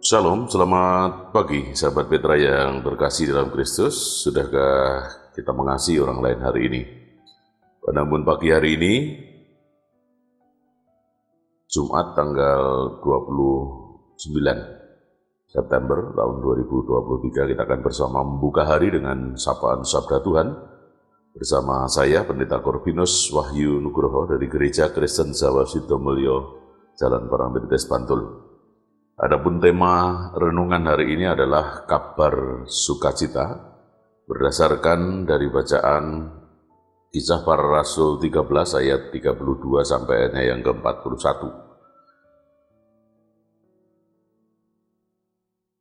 Shalom, selamat pagi sahabat Petra yang terkasih dalam Kristus. Sudahkah kita mengasihi orang lain hari ini? Pada pagi hari ini, Jumat tanggal 29 September tahun 2023, kita akan bersama membuka hari dengan sapaan Sabda Tuhan bersama saya, Pendeta Corvinus Wahyu Nugroho dari Gereja Kristen Jawa Sidomulyo, Jalan Parangtritis, Bantul. Adapun tema renungan hari ini adalah kabar sukacita berdasarkan dari bacaan Kisah Para Rasul 13 ayat 32 sampai ayatnya yang ke-41.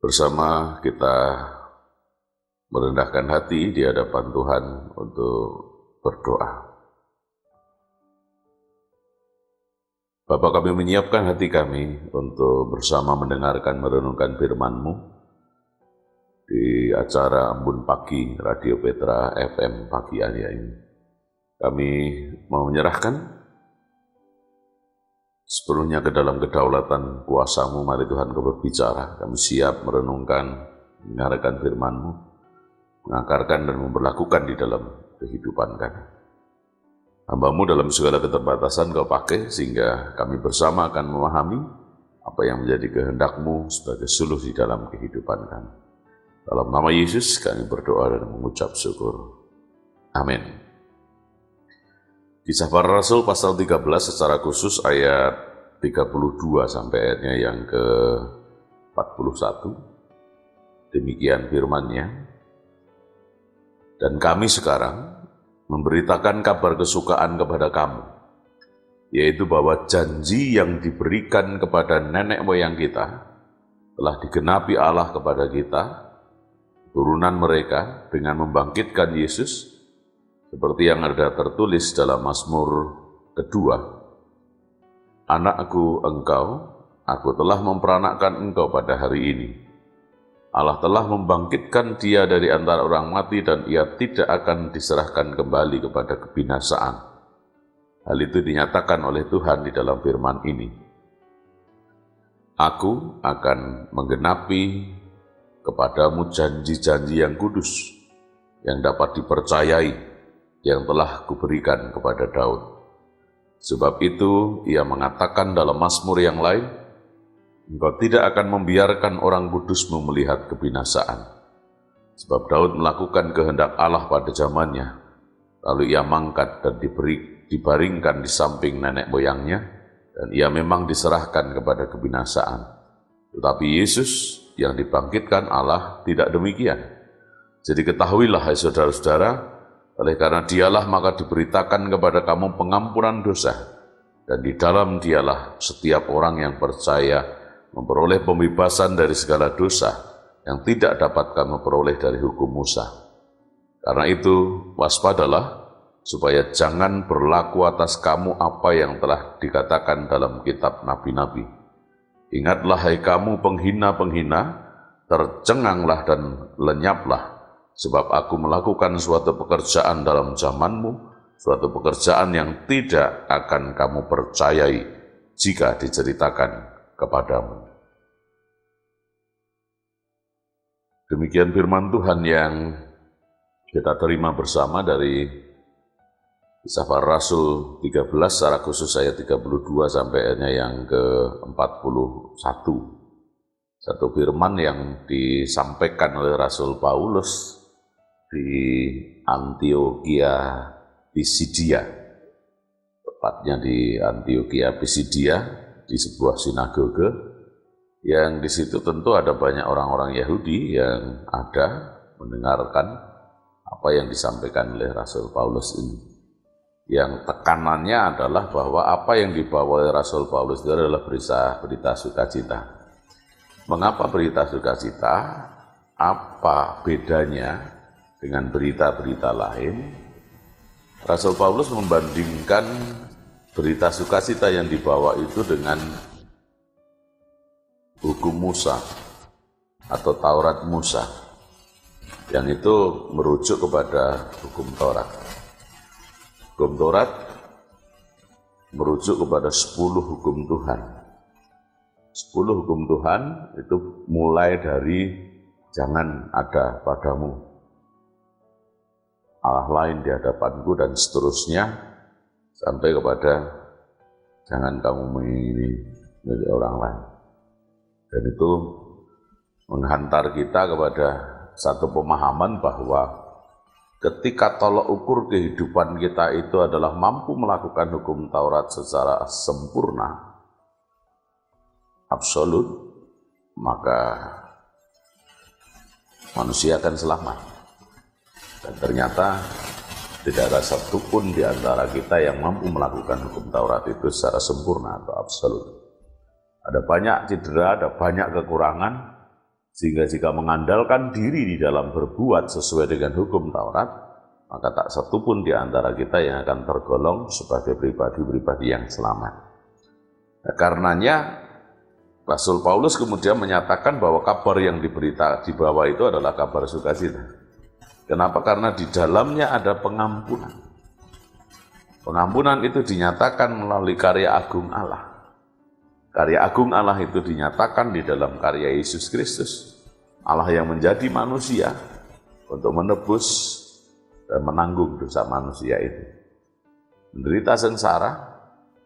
Bersama kita merendahkan hati di hadapan Tuhan untuk berdoa. Bapa, kami menyiapkan hati kami untuk bersama mendengarkan merenungkan firman-Mu di acara Embun Pagi Radio Petra FM pagi hari ini. Kami mau menyerahkan sepenuhnya ke dalam kedaulatan kuasa-Mu. Mari Tuhan Kau berbicara. Kami siap merenungkan, mendengarkan firman-Mu, mengakarkan dan memperlakukan di dalam kehidupan kami. Hamba-Mu dalam segala keterbatasan Kau pakai, sehingga kami bersama akan memahami apa yang menjadi kehendak-Mu sebagai solusi dalam kehidupan kami. Dalam nama Yesus kami berdoa dan mengucap syukur. Amin. Kisah Para Rasul pasal 13 secara khusus ayat 32 sampai ayatnya yang ke-41. Demikian firman-Nya. Dan kami sekarang memberitakan kabar kesukaan kepada kamu, yaitu bahwa janji yang diberikan kepada nenek moyang kita telah digenapi Allah kepada kita, turunan mereka, dengan membangkitkan Yesus, seperti yang ada tertulis dalam Mazmur kedua. Anakku engkau, aku telah memperanakkan engkau pada hari ini. Allah telah membangkitkan dia dari antara orang mati dan ia tidak akan diserahkan kembali kepada kebinasaan. Hal itu dinyatakan oleh Tuhan di dalam firman ini. Aku akan menggenapi kepadamu janji-janji yang kudus, yang dapat dipercayai, yang telah kuberikan kepada Daud. Sebab itu ia mengatakan dalam Mazmur yang lain, Engkau tidak akan membiarkan orang kudus-Mu melihat kebinasaan. Sebab Daud melakukan kehendak Allah pada zamannya, lalu ia mangkat dan dibaringkan di samping nenek moyangnya, dan ia memang diserahkan kepada kebinasaan. Tetapi Yesus yang dibangkitkan Allah tidak demikian. Jadi ketahuilah, hai saudara-saudara, oleh karena dialah maka diberitakan kepada kamu pengampunan dosa, dan di dalam dialah setiap orang yang percaya memperoleh pembebasan dari segala dosa yang tidak dapat kamu peroleh dari hukum Musa. Karena itu, waspadalah supaya jangan berlaku atas kamu apa yang telah dikatakan dalam kitab nabi-nabi. Ingatlah, hai kamu penghina-penghina, tercenganglah dan lenyaplah, sebab aku melakukan suatu pekerjaan dalam zamanmu, suatu pekerjaan yang tidak akan kamu percayai jika diceritakan kepadamu. Demikian firman Tuhan yang kita terima bersama dari Kisah Para Rasul 13 secara khusus ayat 32 sampai ayatnya yang ke-41. Satu firman yang disampaikan oleh Rasul Paulus di Antiokhia Pisidia, tepatnya di Antiokhia Pisidia, di sebuah sinagoge yang di situ tentu ada banyak orang-orang Yahudi yang ada mendengarkan apa yang disampaikan oleh Rasul Paulus ini. Yang tekanannya adalah bahwa apa yang dibawa oleh Rasul Paulus itu adalah berita sukacita. Mengapa berita sukacita? Apa bedanya dengan berita-berita lain? Rasul Paulus membandingkan berita sukacita yang dibawa itu dengan hukum Musa atau Taurat Musa, yang itu merujuk kepada hukum Taurat. Hukum Taurat merujuk kepada 10 hukum Tuhan. 10 hukum Tuhan itu mulai dari jangan ada padamu Allah lain di hadapanku dan seterusnya sampai kepada jangan kamu mengingini milik orang lain. Dan itu menghantar kita kepada satu pemahaman bahwa ketika tolok ukur kehidupan kita itu adalah mampu melakukan hukum Taurat secara sempurna, absolut, maka manusia akan selamat. Dan ternyata tidak ada satupun di antara kita yang mampu melakukan hukum Taurat itu secara sempurna atau absolut. Ada banyak cedera, ada banyak kekurangan, sehingga jika mengandalkan diri di dalam berbuat sesuai dengan hukum Taurat, maka tak satupun di antara kita yang akan tergolong sebagai pribadi-pribadi yang selamat. Nah, karenanya Rasul Paulus kemudian menyatakan bahwa kabar yang dibawa itu adalah kabar sukacita. Kenapa? Karena di dalamnya ada pengampunan. Pengampunan itu dinyatakan melalui karya agung Allah. Karya agung Allah itu dinyatakan di dalam karya Yesus Kristus. Allah yang menjadi manusia untuk menebus dan menanggung dosa manusia itu. Menderita sengsara,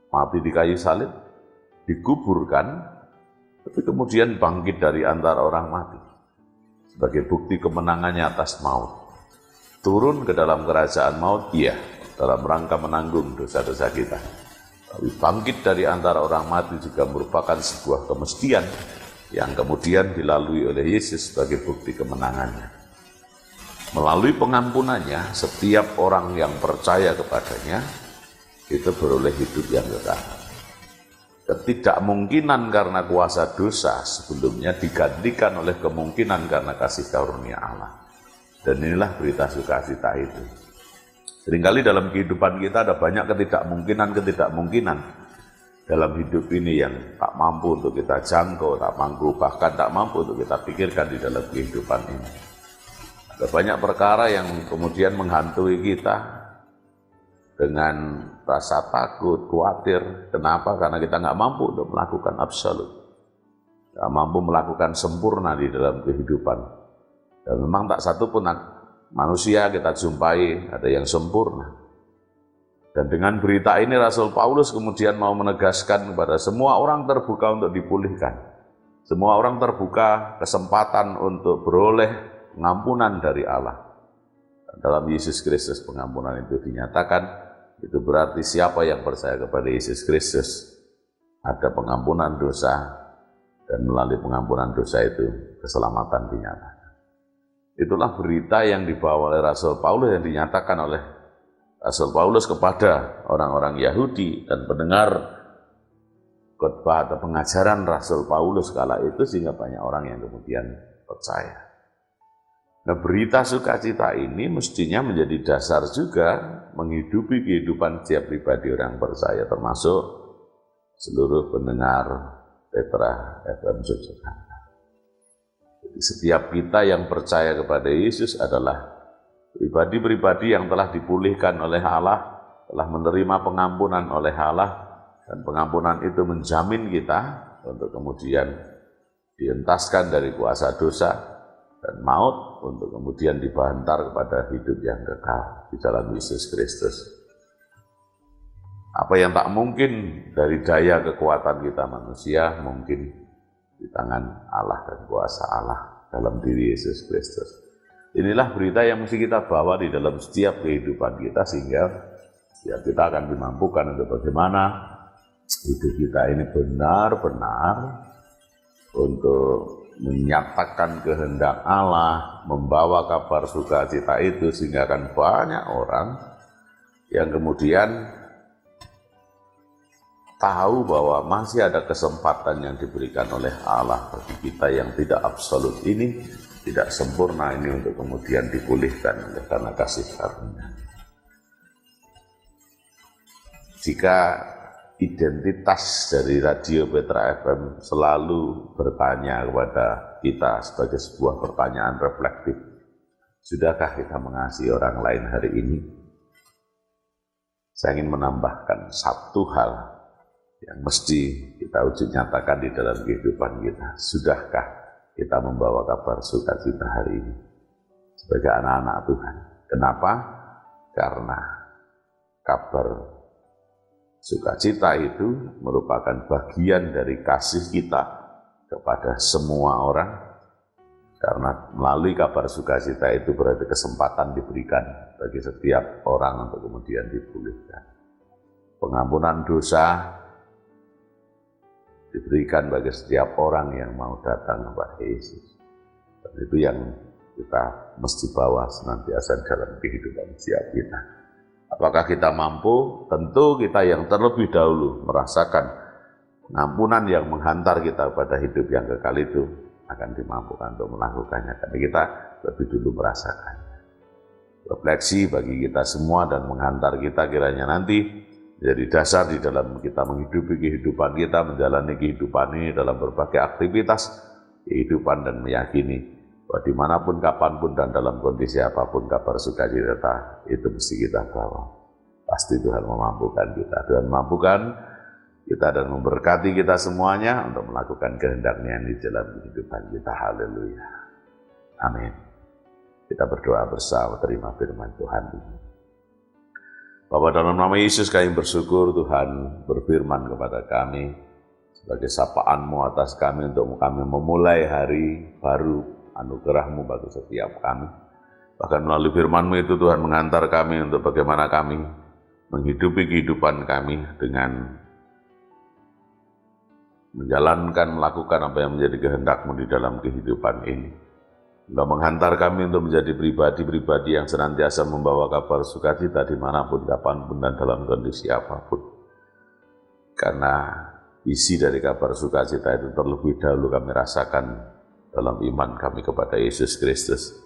mati di kayu salib, dikuburkan, tapi kemudian bangkit dari antara orang mati sebagai bukti kemenangannya atas maut. Turun ke dalam kerajaan maut, iya, dalam rangka menanggung dosa-dosa kita. Tapi bangkit dari antara orang mati juga merupakan sebuah kemestian yang kemudian dilalui oleh Yesus sebagai bukti kemenangannya. Melalui pengampunannya, setiap orang yang percaya kepadanya itu beroleh hidup yang kekal. Ketidakmungkinan karena kuasa dosa sebelumnya digantikan oleh kemungkinan karena kasih karunia Allah. Dan inilah berita sukacita itu. Seringkali dalam kehidupan kita ada banyak ketidakmungkinan dalam hidup ini yang tak mampu untuk kita jangkau, tak mampu, bahkan tak mampu untuk kita pikirkan di dalam kehidupan ini. Ada banyak perkara yang kemudian menghantui kita dengan rasa takut, khawatir. Kenapa? Karena kita nggak mampu untuk melakukan absolut. Nggak mampu melakukan sempurna di dalam kehidupan. Dan memang tak satu pun manusia kita jumpai ada yang sempurna. Dan dengan berita ini Rasul Paulus kemudian mau menegaskan kepada semua orang terbuka untuk dipulihkan. Semua orang terbuka kesempatan untuk beroleh pengampunan dari Allah. Dalam Yesus Kristus pengampunan itu dinyatakan, itu berarti siapa yang percaya kepada Yesus Kristus ada pengampunan dosa, dan melalui pengampunan dosa itu keselamatan dinyatakan. Itulah berita yang dibawa oleh Rasul Paulus, yang dinyatakan oleh Rasul Paulus kepada orang-orang Yahudi dan pendengar khotbah atau pengajaran Rasul Paulus kala itu, sehingga banyak orang yang kemudian percaya. Nah, berita sukacita ini mestinya menjadi dasar juga menghidupi kehidupan setiap pribadi orang percaya, termasuk seluruh pendengar Petra FM Yogyakarta. Jadi setiap kita yang percaya kepada Yesus adalah pribadi-pribadi yang telah dipulihkan oleh Allah, telah menerima pengampunan oleh Allah, dan pengampunan itu menjamin kita untuk kemudian dientaskan dari kuasa dosa dan maut, untuk kemudian dibantar kepada hidup yang kekal di dalam Yesus Kristus. Apa yang tak mungkin dari daya kekuatan kita manusia, mungkin di tangan Allah dan kuasa Allah dalam diri Yesus Kristus. Inilah berita yang mesti kita bawa di dalam setiap kehidupan kita, sehingga setiap kita akan dimampukan untuk bagaimana hidup kita ini benar-benar untuk menyatakan kehendak Allah, membawa kabar sukacita itu, sehingga akan banyak orang yang kemudian tahu bahwa masih ada kesempatan yang diberikan oleh Allah bagi kita yang tidak absolut ini, tidak sempurna ini, untuk kemudian dipulihkan oleh karena kasih karunia. Jika identitas dari Radio Petra FM selalu bertanya kepada kita sebagai sebuah pertanyaan reflektif, sudahkah kita mengasihi orang lain hari ini? Saya ingin menambahkan satu hal yang mesti kita wujud nyatakan di dalam kehidupan kita. Sudahkah kita membawa kabar sukacita hari ini sebagai anak-anak Tuhan? Kenapa? Karena kabar sukacita itu merupakan bagian dari kasih kita kepada semua orang, karena melalui kabar sukacita itu berarti kesempatan diberikan bagi setiap orang untuk kemudian dipulihkan. Pengampunan dosa diberikan bagi setiap orang yang mau datang kepada Yesus. Dan itu yang kita mesti bawa senantiasa dalam kehidupan setiap kita. Apakah kita mampu? Tentu kita yang terlebih dahulu merasakan pengampunan yang menghantar kita pada hidup yang kekal itu akan dimampukan untuk melakukannya. Tapi kita lebih dulu merasakan. Refleksi bagi kita semua dan menghantar kita kiranya nanti menjadi dasar di dalam kita menghidupi kehidupan kita, menjalani kehidupan ini dalam berbagai aktivitas kehidupan dan meyakini bahwa dimanapun, kapanpun, dan dalam kondisi apapun kabar sukacita itu mesti kita bawa. Pasti Tuhan memampukan kita. Tuhan memampukan kita dan memberkati kita semuanya untuk melakukan kehendak-Nya di dalam kehidupan kita. Haleluya. Amin. Kita berdoa bersama, terima firman Tuhan ini. Bapa, dalam nama Yesus kami bersyukur Tuhan berfirman kepada kami sebagai sapaan-Mu atas kami untuk kami memulai hari baru anugerah-Mu bagi setiap kami. Bahkan melalui firman-Mu itu Tuhan menghantar kami untuk bagaimana kami menghidupi kehidupan kami dengan menjalankan, melakukan apa yang menjadi kehendak-Mu di dalam kehidupan ini. Engkau menghantar kami untuk menjadi pribadi-pribadi yang senantiasa membawa kabar sukacita dimanapun, kapanpun, dan dalam kondisi apapun. Karena isi dari kabar sukacita itu terlebih dahulu kami rasakan dalam iman kami kepada Yesus Kristus.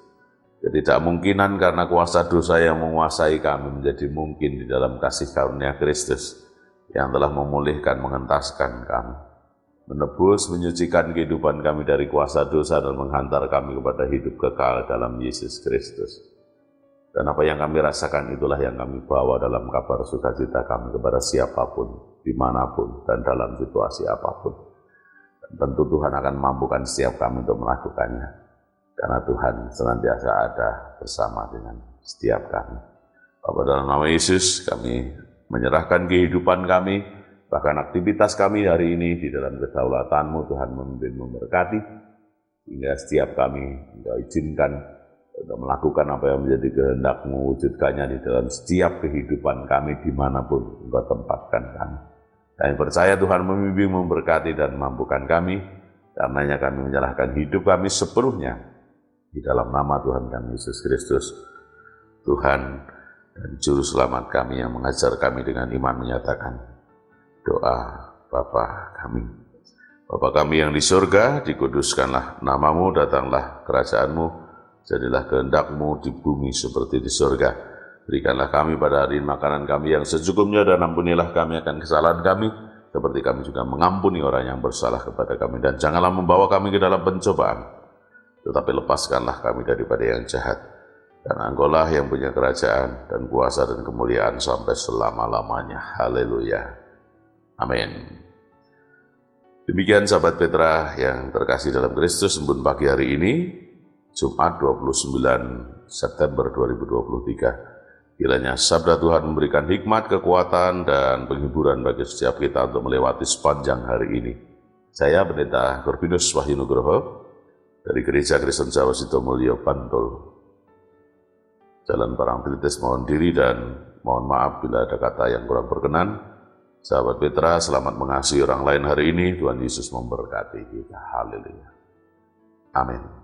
Jadi tidak mungkinan karena kuasa dosa yang menguasai kami menjadi mungkin di dalam kasih karunia Kristus yang telah memulihkan, mengentaskan kami, menebus, menyucikan kehidupan kami dari kuasa dosa dan menghantar kami kepada hidup kekal dalam Yesus Kristus. Dan apa yang kami rasakan itulah yang kami bawa dalam kabar sukacita kami kepada siapapun, dimanapun, dan dalam situasi apapun. Dan tentu Tuhan akan mampukan setiap kami untuk melakukannya, karena Tuhan senantiasa ada bersama dengan setiap kami. Bapa, dalam nama Yesus kami menyerahkan kehidupan kami, bahkan aktivitas kami hari ini di dalam kedaulatan-Mu. Tuhan memimpin, memberkati, sehingga setiap kami Engkau izinkan untuk melakukan apa yang menjadi kehendak-Mu, wujudkannya di dalam setiap kehidupan kami dimanapun Engkau tempatkan kami. Kami percaya Tuhan memimpin, memberkati, dan mampukan kami, karenanya kami menyerahkan hidup kami sepenuhnya di dalam nama Tuhan kami Yesus Kristus, Tuhan dan Juru Selamat kami yang mengajar kami dengan iman menyatakan doa Bapa kami. Bapa kami yang di surga, dikuduskanlah nama-Mu, datanglah kerajaan-Mu, jadilah kehendak-Mu di bumi seperti di surga. Berikanlah kami pada hari ini makanan kami yang secukupnya, dan ampunilah kami akan kesalahan kami, seperti kami juga mengampuni orang yang bersalah kepada kami. Dan janganlah membawa kami ke dalam pencobaan, tetapi lepaskanlah kami daripada yang jahat. Karena Engkau-lah yang punya kerajaan dan kuasa dan kemuliaan sampai selama-lamanya. Haleluya. Amin. Demikian sahabat Petra yang terkasih dalam Kristus, embun pagi hari ini, Jumat 29 September 2023. Kiranya sabda Tuhan memberikan hikmat, kekuatan, dan penghiburan bagi setiap kita untuk melewati sepanjang hari ini. Saya Pendeta Corvinus Wahyu Nugroho dari Gereja Kristen Jawa Sidomulyo, Bantul. Jalan Parangtritis mohon diri dan mohon maaf bila ada kata yang kurang berkenan. Sahabat Petra, selamat mengasihi orang lain hari ini. Tuhan Yesus memberkati kita. Haleluya. Amin.